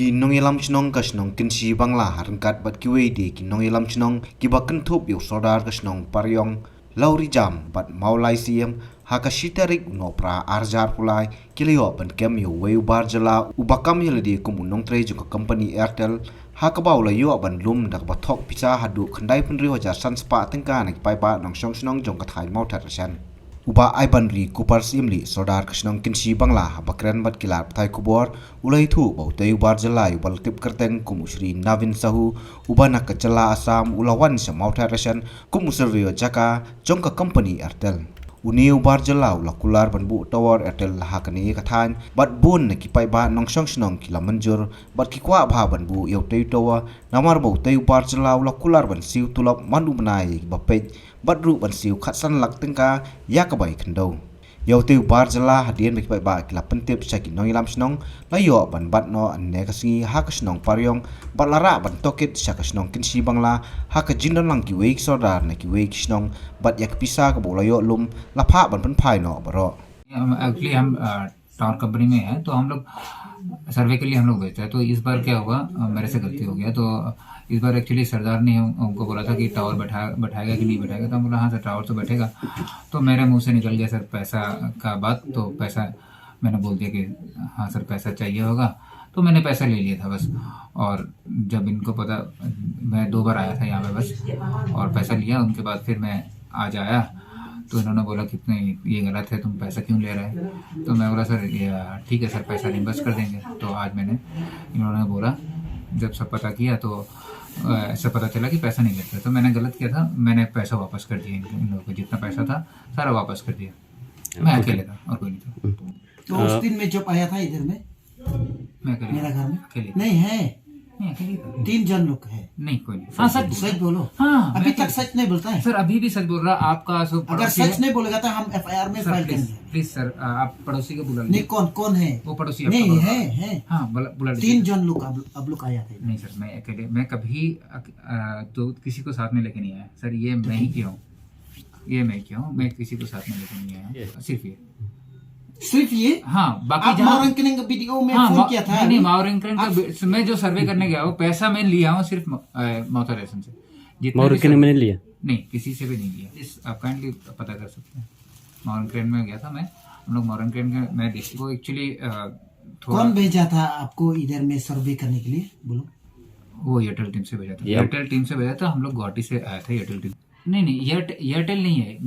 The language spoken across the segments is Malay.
ki nongelam chnong kasnong kinsi bangla harkat bat ki weidi ki nongelam chnong ki bakan thup yu sodar kasnong paryong lauri jam bat maulai siem hakashitarik nopra arjar pulai kilio ban kem yu weu barjala ubakam yeledi kumunong tre ju company Airtel hakabau la yu ban lum dak bathok picha hadu khandai punri hoja sanspa tengka nak pai ba nong song snong jong ka thai mau thar san uba aibanri kupar simli sodar kasnong kinsi bangla bakran bat kilar thai kubor ulai thu bau tei barjala yu bal tip kerteng kumusri navin sahu uba nak kacala asam ulawan sa mau thar san kumusri jaka jong ka company Airtel uniu barjala ulakular banbu tower Airtel hakani kathan bat bun ki pai ba nong song snong kila manjur bat ki kwa bha banbu yau tei towa namar bau tei barjala ulakular ban siu tulap mandu manai bapej badru ban siu khatsan lak tengka yakabai khandau yau tei barjala hadien ki pai ba kila pentip saki nong ilam snong layo ban bat no anne kasi hakasnong paryong balara ban tokit sakasnong kinsi bangla hakajindon lang ki weik sodar na ki weik snong bat yak pisa ka bolayo lum lapha ban pen phai no baro actually हम tower company में हैं तो हम लोग सर्वे के लिए हम लोग भेजते हैं। तो इस बार क्या हुआ, मेरे से गलती हो गया। तो इस बार एक्चुअली सरदार ने हमको बोला था कि टावर बैठाएगा कि नहीं बैठाएगा, तो हम बोला हाँ सर टावर तो बैठेगा। तो मेरे मुंह से निकल गया सर पैसा का बात। तो पैसा मैंने बोल दिया कि हाँ सर पैसा चाहिए होगा, तो मैंने पैसा ले लिया था बस। और जब इनको पता, मैं 2 बार आया था यहाँ पे बस और पैसा लिया, उनके बाद फिर मैं आज आया तो इन्होंने बोला कि नहीं ये गलत है, तुम पैसा क्यों ले रहे हैं। तो मैं बोला सर ठीक है सर पैसा रिम्बर्स कर देंगे। तो आज मैंने, इन्होंने बोला जब सब पता किया तो ऐसा पता चला कि पैसा नहीं लेते, तो मैंने गलत किया था, मैंने पैसा वापस कर दिया इन लोगों को, जितना पैसा था सारा वापस कर दिया। मैं अकेले था और कोई नहीं था। तो उस दिन में जब आया था इधर में मैं अकेले, मेरा घर में अकेले नहीं है, अकेले था। 3 जन लोग है। नहीं कोई नहीं। हाँ सच बोलो। हाँ अभी तक सच नहीं बोलता है सर, अभी भी सच बोल रहा। आपका अगर सच नहीं बोलेगा तो हम FIR में फाइल करेंगे। प्लीज सर, आप पड़ोसी को बुला नहीं, लीजिए। कौन है वो पड़ोसी नहीं है। हाँ बुला 3 जन लोग अब लोग आया था। नहीं सर, मैं अकेले, मैं कभी तो किसी को साथ में लेके नहीं आया सर। ये मैं ही क्यों, मैं किसी को साथ में लेके नहीं आया, सिर्फ ये। हाँ बाकी आप मावरंकरन का वीडियो में फोन किया था। नहीं मावरंकरन का मैं जो सर्वे करने गया वो पैसा मैं लिया हूँ सिर्फ माउथरेशन से। मावरंकरन मैंने लिया नहीं, किसी से भी नहीं लिया। इस आप काइंडली पता कर सकते हैं। मावरंकरन में गया था मैं, हम लोग मावरंकरन के, मैं वो एक्चुअली कौन भेजा था आपको इधर में सर्वे करने के लिए, बोलो। वो एयरटेल टीम से भेजा था। एयरटेल टीम से भेजा था, हम लोग गुवाहाटी से आया था एयरटेल टीम। नहीं एयरटेल नहीं है।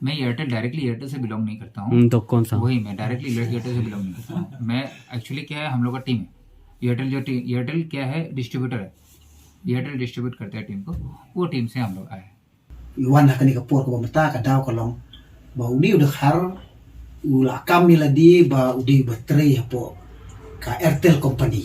मैं एयरटेल डायरेक्टली एयरटेल से बिलोंग नहीं करता हूँ। तो कौन सा? वही मैं डायरेक्टली एयरटेल से बिलोंग नहीं करता हूँ। मैं एक्चुअली क्या है, हम लोग का टीम है एयरटेल क्या है, डिस्ट्रीब्यूटर है। एयरटेल डिस्ट्रीब्यूट करते हैं टीम को, वो टीम से हम लोग आए। Iwan nak ni kapur ko mata ka daw ka long ba udi udah har ula kami ladi ba udi baterai po ka Airtel company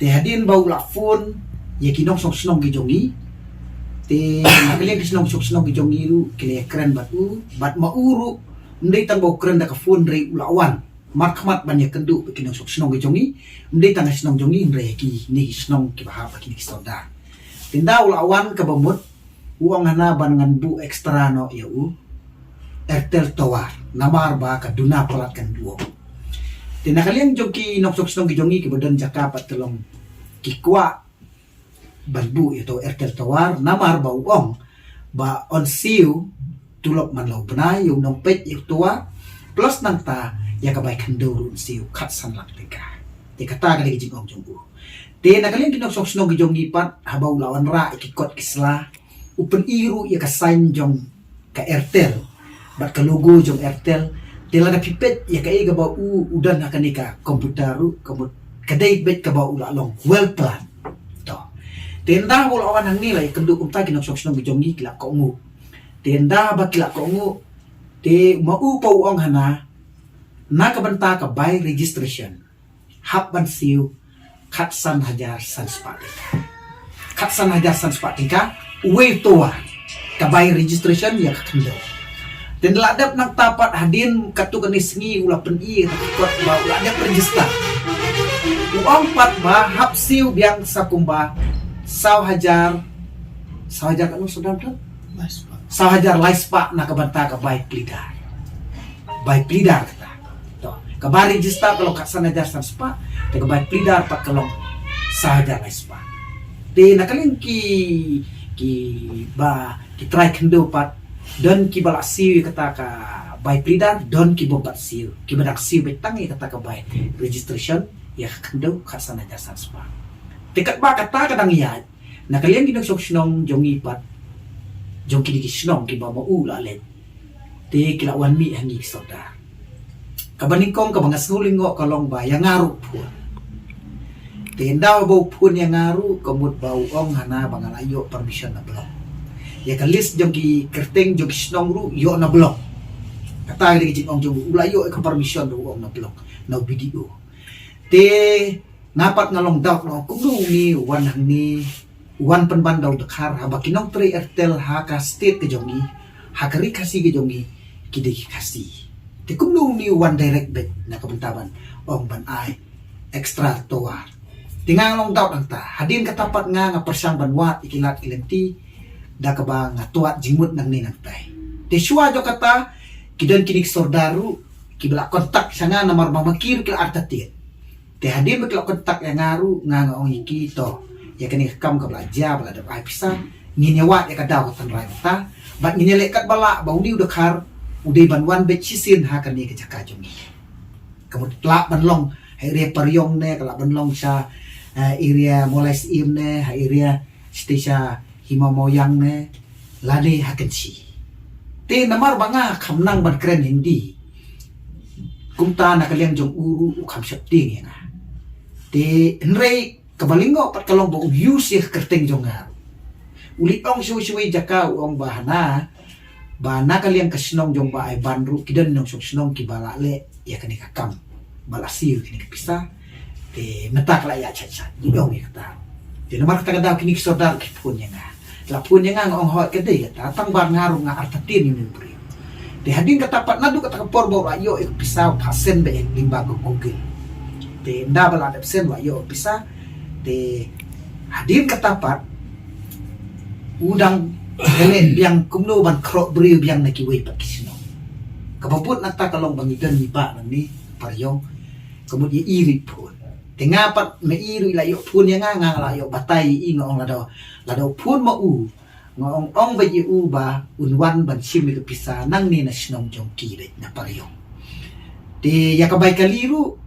te hadin ba ula phone ye kinong sok snong ki jongi te nakalian kisnong sok snong ki jongi ru kile keren batu bat mauru ndai tang ba keren da ka phone rei ula wan markmat banyak kendu kinong sok snong ki jongi ndai tang snong jongi rei ki ni snong ki ba ha ki soda tinda ula wan ka bamut uang hana bangan bu ekstra no ya Airtel Tower namar ba ka duna palat kan duo tinakaliang joki noksok snong jongi ki badan jaka patulong kikwa banbu ito Airtel Tower namar ba uang ba on siu tulok man law benay yung nong pet yung tua plus nang ta ya kabay kanduro siu kat san lak teka te kata ka lagi jingong jongbu te nakaliang kinoksok snong jongi pat habaw lawan ra ikikot kisla upen iru ya ka sign jong ka Airtel bat ka logo jong Airtel tela da pipet ya ka iga ba udan na kanika komputaru kamut kadai bet ka ba ula long well plan to tenda wala awan hang nila ikendu umta kinoksok snong jongi kila ko ngu tenda ba kila ko ngu te mau pa uang hana na ka banta ka by registration hap ban siu khatsan hajar san spatika way toa kabay registration ya kakendo dan ladap nak tapat hadin katu kanis ngi ula peni takot ba ladap register uang pat ba hap siu biang sakumba saw hajar kan sudah saw hajar laispa nak kabanta ka by plidar kata to kabari register kalau kat sana dasar spa te kabai plidar pat kalau sahaja lai spa te nakalin ki ba ki try kendo pat don ki bala siu kata ka by plidar don ki bombat siu ki badak siu betangi kata ka by registration ya kendo kat sana dasar spa te kat ba kata kadang ya nakalian ginok sok snong jongi pat jong kini kisnong ki ba mau la let te kila wan mi hangi soda kabaningkong kabangas nguling ngo kalong ba yang ngaru pun te ndaw bo pun yang ngaru kamut bau ong hana bangalayo permission na blok ya kalis jong ki kerteng jong kisnong ru yo na blok kata gi jing ong jong ulayo ka permission ru ong na blok na video te napat ngalong daw no kuno ni wan hang ni wan penban daw dekar habakinong tre ertel haka state ke jongi hakari kasih ke jongi kide kasih te kuno ni wan direct bet na kabentaban ong ban ai extra toa tingang long daw ta hadin katapat nga persang banwa ikilat ilenti da kaba nga tuat jingmut nang ni nagtay te shua jo kata kidan kinik sordaru kibla kontak sanga namar mamakir kila artatit te hadin bekla kontak yang ngaru nga ong iki to ya kini kam ka belajar bela da ai pisa nginyawa ya kadaw tan rai ta bat nginyelekat bala baudi udah kar udai banwan bet sisin ha kan ni kejaka jongi kamut tlak banlong area paryong ne kala banlong sa area moles im ne area stesa hima moyang ne lade hakan si te namar banga khamnang ban kren hindi kumta na kaliang jong uru kham septing ya te nrei kabalingo pat kalong bo use kerteng jonga uli ong suwi jaka ong bahana bana kaliang kasnong jong ba ay banru kidan nong snong ki bala le ya kani kakam bala siu kini kipisa te metak la ya chacha dong ya kata te namar kata kada kini sodar ki punya nga la punya nga ong hot kede kata tang bar ngaru nga artatin yun bri te hadin kata pat nadu kata kapor bo ayo ikpisa pasen be yang limba go google te nda bala adapsen wa yo pisa te hadin kata pat udang Kelen biang kumno ban krok beri biang na kiway pat kisino. Kapaput nata kalong bangidan ni ba ni paryong kemudian iri pun. Tengapat me iri layo pun yang nga layo batai ingong ladaw pun mau ngong ong ba yu ba unwan ban simi kepisa nang ni na sinong jong kire na paryong. Te yakabay kaliru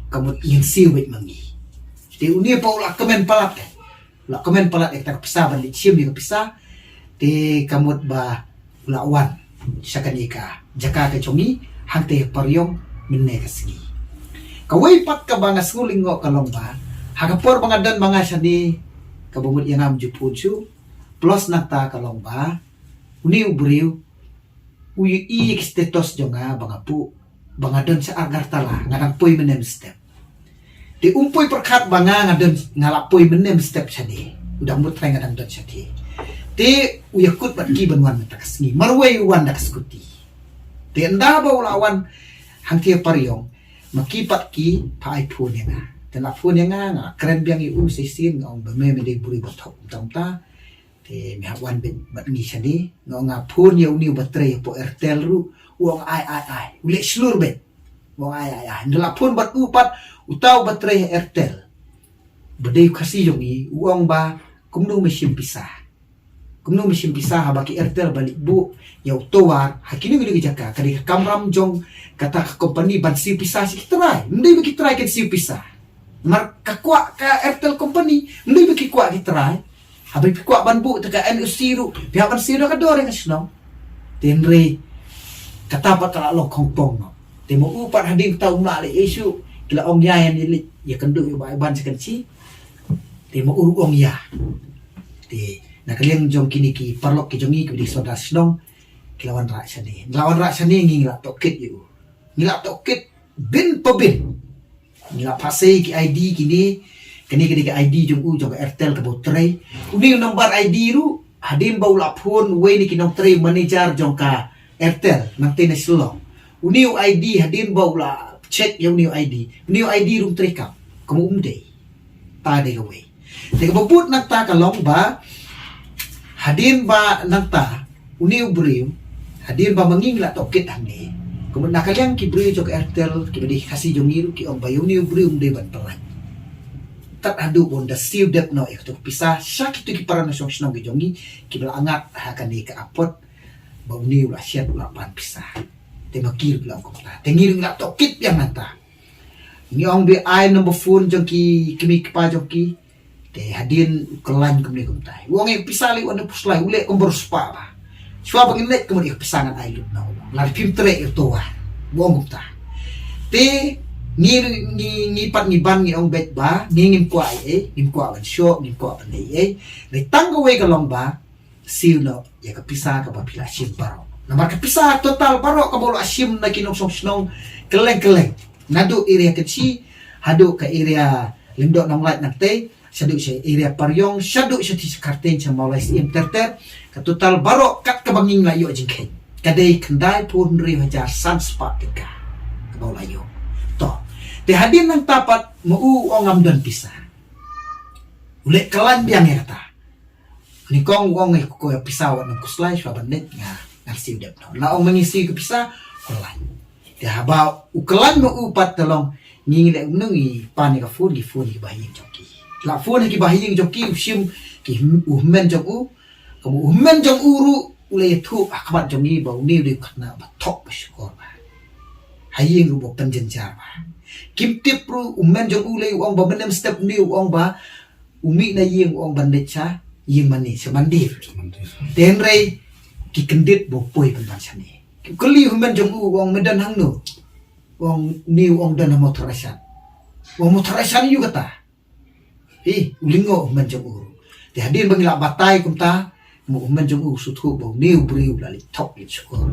kemudian siwit mangi. Te uni pa ula kemen palat. La kemen palat ek tak pisa ban li simi kepisa te kamut ba ulawan sa kanika jaka ka chongi hangte paryong minne kasgi kawai pat ka banga ngulingo kalong ba hagapor mga dan mga sani kabumut yang jupunsu plus nata kalong ba uni ubriu uyu ik status jonga banga pu banga dan sa agar tala nganang poy menem step te umpoy perkat banga ngadan ngalapoy menem step sani udah mutray ngadang dan sati te uyakut bat ki banwan takasni marway wan dakaskuti te anda ba ulawan hangti paryong makipat ki pai phun nga te la phun nga kren biang i sisin ngong ba me de buri bat thok tamta te mi hawan bet bat ni sani nga phun ya uni batre po airtel ru uang ai ule slur bet uang ai ndala phun bat upat utaw batre airtel bade kasi yongi uang ba kumno mesim pisah kumno mesin pisah baki airtel balik bu yau towar hakini gini jaka kadi kamram jong kata company ban si pisah si kitrai ndai baki try kan si pisah mar kakwa ka airtel company ndai baki kwa kitrai habai kwa ban bu taka NUC ru pihak ban siru ka dore ngasno tenre kata pa kala lo kongpong no temo upat hading tau mali isu kila ong yayan ilit ya kendu yu ban sekan si temo ong ya te na kaliang jong kini ki parlok ki jongi ki di soda snong kilawan ra sani ngila tokit yu ngila tokit bin pobin ngila pasay ki ID kini ki ID jong u jong airtel ka botre uni nomor ID ru hadin baula phone we ni kinong tre manager jong ka airtel nang tenes lo uni ID hadin baula check yung new ID ru tre kam kamu umde ta de gawe de babut nagta kalong ba hadin ba nagta uni ubriw hadin ba mangingla tokit hangni kemudian nakaliang ki beri jok Airtel ki beri kasih jongiru ki om bayu ni beri de ban pelan tat adu bonda siu dep no ik tok pisah sakit tu ki para na song snong ki jongi ki bela angat akan ni ke apot bau ni ulah siat ulah pan pisah te makir bilang ko ta te ngir ngak tokit yang nanta ni ong be ai number phone jong ki kimi pa jong ki te hadin kelan kum ni kum tai wong ek pisah li on puslai ule kum berspa ba swa bang net kum ik pisangan ai lut na lar pim tre ik to wa wong kum ta te ni pat ni ban ni ong bet ba ni ngim kwa ngim kwa ban sho ngim kwa ban nei le tanggo we kalong ba siu no ya ka pisah ka ba pila sim baro na mar ka pisah total baro ka bolo asim na kinong song snong keleng nadu area kecil hadu ke area limdo nong light nakte sadu se area paryong sadu se ti karten cha maulai sim terter ka total baro kat ka banging la yo jingken kadai kendai pun ri hajar san spa ka bolo yo to te hadin nang tapat mau ongam don pisah ule kelan biang ya kata ni kong wong ko pisah wa nang kuslai swa banet nga siu dep no la ong mengisi ke pisah kelan te haba ukelan mo upat talong ngile nungi pani ka phone ki bahing joki la phone ki bahing joki usim ki uhmen jong u kamu uhmen jong uru ule thu akabat jong ni bau ni de khna ba thok ba shukor ba haying ru bo penjen jar ba kim tip ru uhmen jong ule ong ba menem step ni ong ba umi na ying ong bandet cha ying mani semandir tenrei ki kendit bo poi ban chani kali human jong u wong medan hang no wong ni wong dan motorasan juga ta ulingo human jong u ti hadir bangila batai kumta mo human jong u suthu bo ni bri ulali top li syukur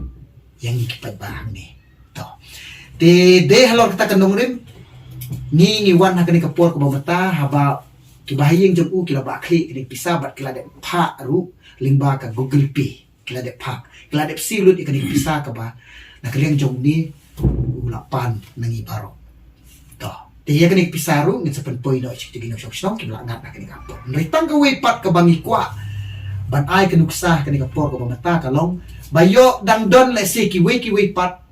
yang ikipat bahang ni to de halor kita kanong rim ni wan hakani kapor ko bamata haba ki bahayeng jong u kila ba kli ni pisabat kila de pha ru limba ka Google Pay kila de pha kila de silut ikani pisah ka ba nakaliang jong ni ulapan nangi baro to te ya kani pisaru ngin sa penpoy no chik tigino sok snong kila ngat nakani kapor nritang ka way pat ka bangi kwa ban ai kanuksa kani kapor ko bamata kalong bayo dang don le se ki way pat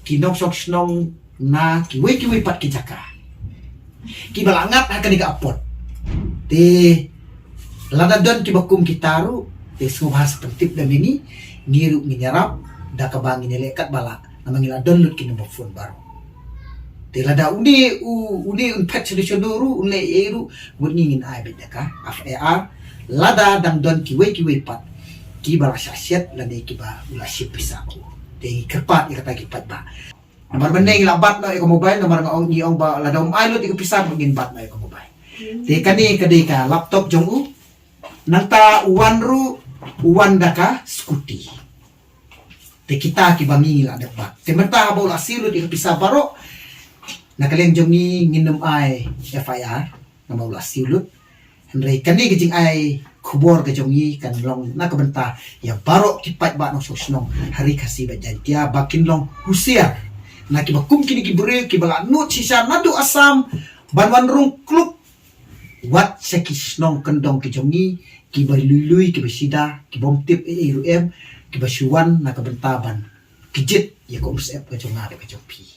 kinok sok snong na ki way pat ki jaka ki balangat hakani kapor te lada don ki bakum kitaru te bahasa pentip dan ini ngiru menyerap da kabangin lekat bala namangila download kini phone baru te lada uni unpet seduru une eru ngingin ai bedaka FAR lada dang don ki way pat ki bala syasiat lani ki ba ula sip bisa ko te kerpat ikata ki pat ba nomor beneng labat no iko mobile nomor ngong ni ong ba lada ailot iko pisah ngin bat no iko mobile te kani kadika laptop jong u nanta uwan daka skuti te kita ki bangi la dapat te menta bol asilu di pisah baro nakaleng jong ni nginum ai FIR na bol asilu henry kani gijing ai kubor ke jong ni kan long na kabenta ya baro kipat ba no sosnong hari kasih bajantia bakin long husia na ki bakum kini ki bure ki bala nut sisa nadu asam banwan rung klub wat sekisnong kendong ki jong ni ki lului ki besida ki bomtip em ki basuan na kabentaban kijit ya ko usep ka jonga ka jopi